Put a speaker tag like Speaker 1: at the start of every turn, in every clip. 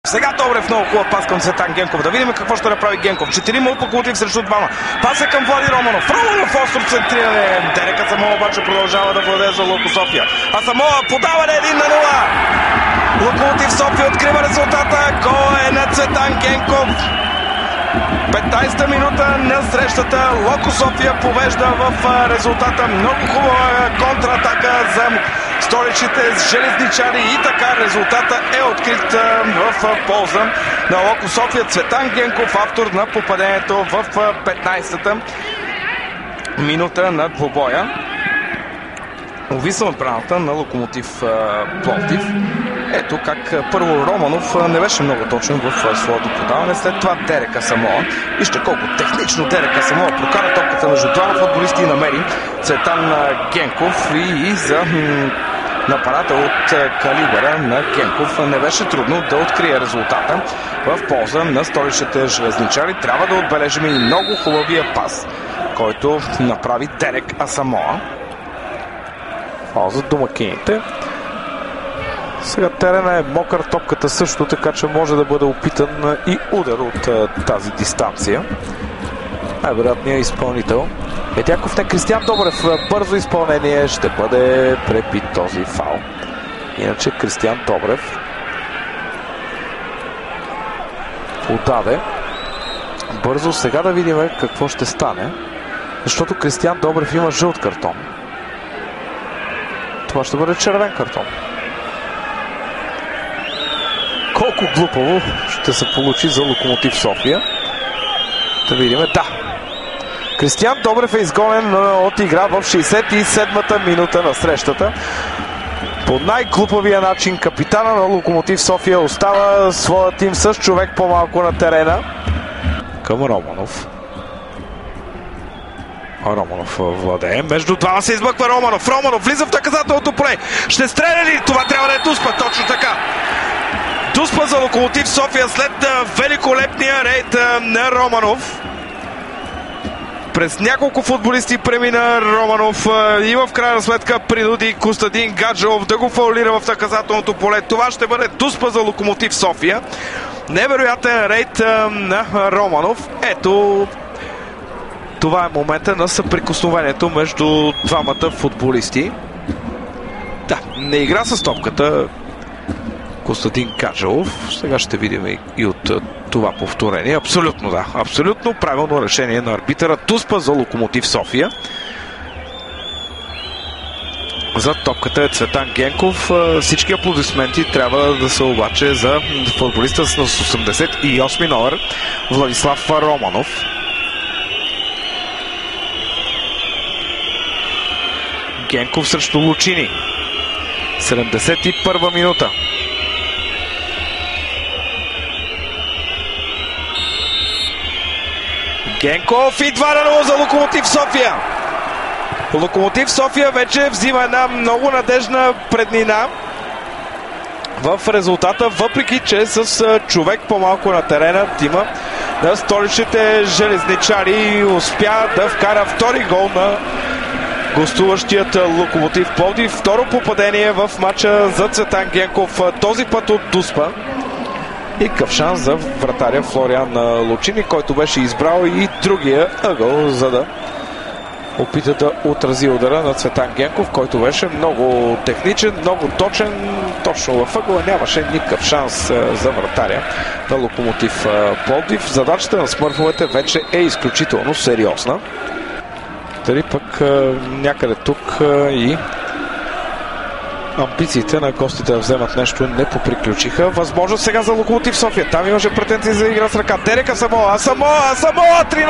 Speaker 1: Сега Добрев много хубав пас към Цветан Генков. Да видим какво ще направи Генков. 4 от Локомотив срещу 2. Пас е към Влади Романов. Романов остро центриране. Дерек Асамоа обаче продължава да владее за Локо София. Асамоа подаване 1-0. Локомотив София открива резултата. Гол е на Цветан Генков. 15-та минута на срещата. Локо София повежда в резултата. Много хубава контратака за столичните железничари и така резултата е открит в полза на Локо София. Цветан Генков, автор на попадението в 15-та минута на двубоя. Увисна отбраната на Локомотив Пловдив. Ето как първо Романов не беше много точен в своето подаване, след това Дерек Асамоа. Вижте колко технично Дерек Асамоа прокара топката между двама футболисти и намери Цветан Генков и за нападател от калибъра на Генков не беше трудно да открие резултата в полза на столичните железничари. Трябва да отбележим и много хубавия пас, който направи Дерек Асамоа.
Speaker 2: За домакините. Сега терена е мокър, топката също, така че може да бъде опитан и удар от тази дистанция. Най-вероятният изпълнител Медяков, не Кристиян Добрев. Бързо изпълнение, ще бъде пребит този фаул. Иначе Кристиян Добрев удаде. Бързо сега да видим какво ще стане, защото Кристиян Добрев има жълт картон. Това ще бъде червен картон. Колко глупаво ще се получи за Локомотив София. Да видим. Да. Кристиян Добрев е изгонен от игра в 67-та минута на срещата. По най-глупавия начин капитана на Локомотив София остава своя тим с човек по-малко на терена. Към Романов. Романов владее. Между двама се измъква Романов. Романов влиза в наказателното поле. Ще стреля ли? Това трябва да е Дуспа. Точно така. Дуспа за Локомотив София след великолепния рейд на Романов. През няколко футболисти премина Романов и в крайна сметка принуди Костадин Гаджелов да го фаулира в наказателното поле. Това ще бъде Дуспа за Локомотив София. Невероятен рейд на Романов. Ето, това е момента на съприкосновението между двамата футболисти. Да, не игра с топката Костадин Гаджелов. Сега ще видим и от това повторение. Абсолютно да. Абсолютно правилно решение на арбитъра. Дуспа за Локомотив София. За топката е Цветан Генков. Всички аплодисменти трябва да са обаче за футболиста с 88 номер Владислав Романов. Генков срещу Лучини. 71 минута. Генков и 2-0 за Локомотив София. Локомотив София вече взима една много надежна преднина в резултата, въпреки че с човек по-малко на терена тима на столичните железничари успя да вкара втори гол на гостуващият Локомотив Пловдив. Второ попадение в матча за Цветан Генков, този път от Дуспа. И къв шанс за вратаря Флориан Лучини, който беше избрал и другия ъгъл, за да опита да отрази удара на Цветан Генков, който беше много техничен, много точен. Точно в ъгъла нямаше никакъв шанс за вратаря на Локомотив Пловдив. Задачата на смърфовете вече е изключително сериозна. Дали пък някъде тук и амбициите на гостите да вземат нещо не поприключиха. Възможно сега за Локомотив София. Там имаше претенции за игра с ръка. Дерек Асамоа. Асамоа 3-0!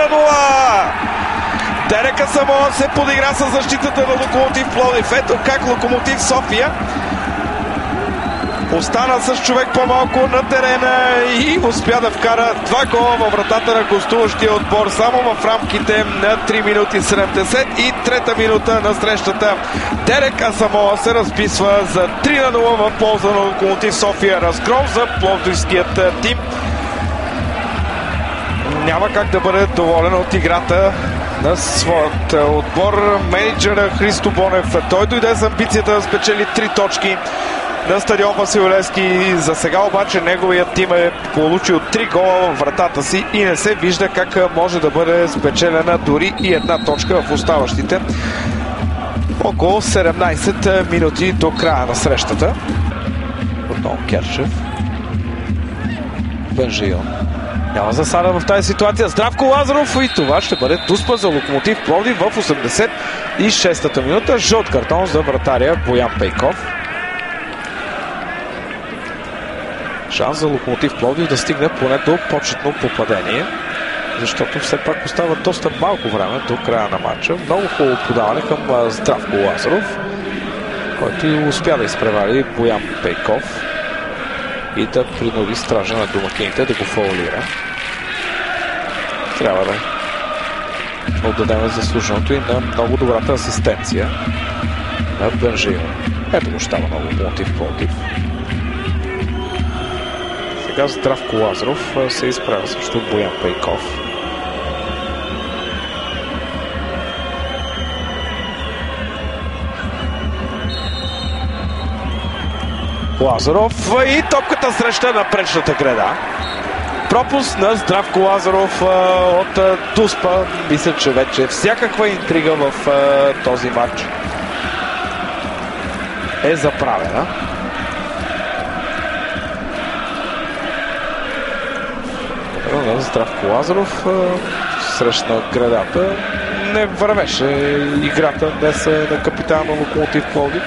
Speaker 2: Дерек Асамоа се подигра с защитата на Локомотив Пловдив. Ето как Локомотив София остана с човек по-малко на терена и успя да вкара 2 гола във вратата на гостуващия отбор само в рамките на 3 минути 73-та минута на срещата. Дерек Асамоа се разписва за 3-0 в полза на Локомотив София. Разгром за пловдивският тим. Няма как да бъде доволен от играта на своят отбор. Мениджъра Христо Бонев, той дойде с амбицията да спечели 3 точки на стадион Васил Левски. За сега обаче неговият тим е получил 3 гола в вратата си и не се вижда как може да бъде спечелена дори и една точка в оставащите около 17 минути до края на срещата. Отново Керчев. Бенжион. Няма засада в тази ситуация. Здравко Лазаров и това ще бъде дуспа за Локомотив Пловдив в 86-та минута. Жълт картон за вратаря Боян Пейков. Шанс за Локомотив Пловдив да стигне поне до почетно попадение, защото все пак остава доста малко време до края на матча. Много хубаво подаване към Здравко Лазаров, който и успя да изпревари Боян Пейков и да принуди стража на домакините да го фаулира. Трябва да отдадем заслуженото и на много добрата асистенция на Бенжион. Ето го щава много Локомотив Пловдив. Сега Здравко Лазаров се изправя срещу Боян Пейков. Лазаров и топката среща на пречната града. Пропуск на Здравко Лазаров от дуспа. Мисля, че вече всякаква интрига в този матч е заправена. На Здравко Лазаров срещна градата. Не вървеше играта днес на капитана на Локомотив Пловдив.